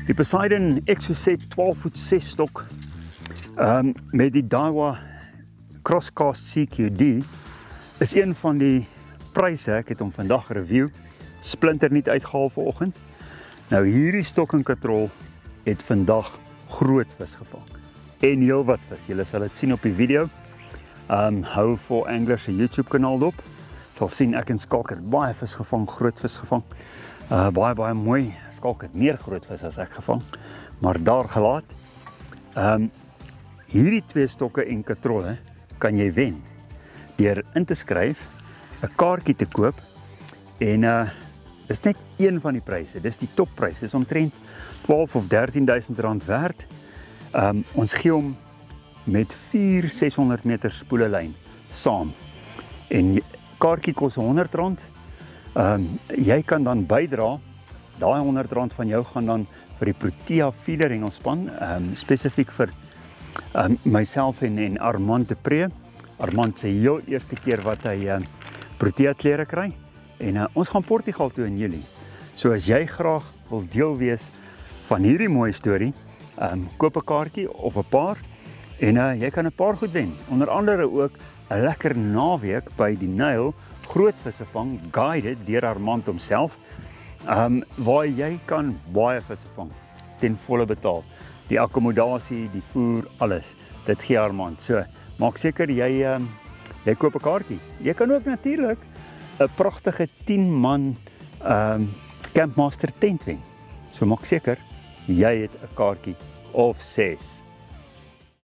Die Poseidon Exocet 12 voet 6 stok met die Daiwa Crosscast CQD is een van die pryse. Ek het hom vandag review, splinter niet uitgehaal vanoggend. Nou hierdie stok en katrol het vandag groot vis gevang en heel wat vis. Julle sal dit sien op die video. Hou for Anglers se YouTube kanaal dop. Sal sien ek en Skalk het baie vis gevang, groot vis gevang. Baie mooi. Skalk het meer groot vis as ek gevang, maar daar gelaat. Hierdie twee stokke en katrolle kan jy wen deur in te skryf, 'n kaartjie te koop en is net een van die pryse. Dis die toppryse. Dis omtrent 12 of 13.000 rand werd. Ons gee hom met 4 600 meter spoelelyn saam. En kaartjie kos R100. Jy kan dan bydra. Daai R100 van jou gaan dan vir die Protea feeder hengelspan, spesifiek vir myself en Armand de Pre. Armand se heel eerste keer wat hy Protea klere kry. En ons gaan Portugal toe in Julie. So as jy graag wil deel wees van hierdie mooi storie, koop 'n kaartjie of 'n paar en jy kan 'n paar goed wen. Onder andere ook 'n lekker naweek by die Nyl, grootvisse vang, guided deur Armand homself, waar jy kan baie visse vang, ten volle betaal. Die akkommodasie, die voer, alles, dit gee Armand. So, maak seker jy koop 'n kaartjie. Jy kan ook natuurlik 'n pragtige 10-man Campmaster tent wen. So maak seker jy het 'n kaartjie of 6.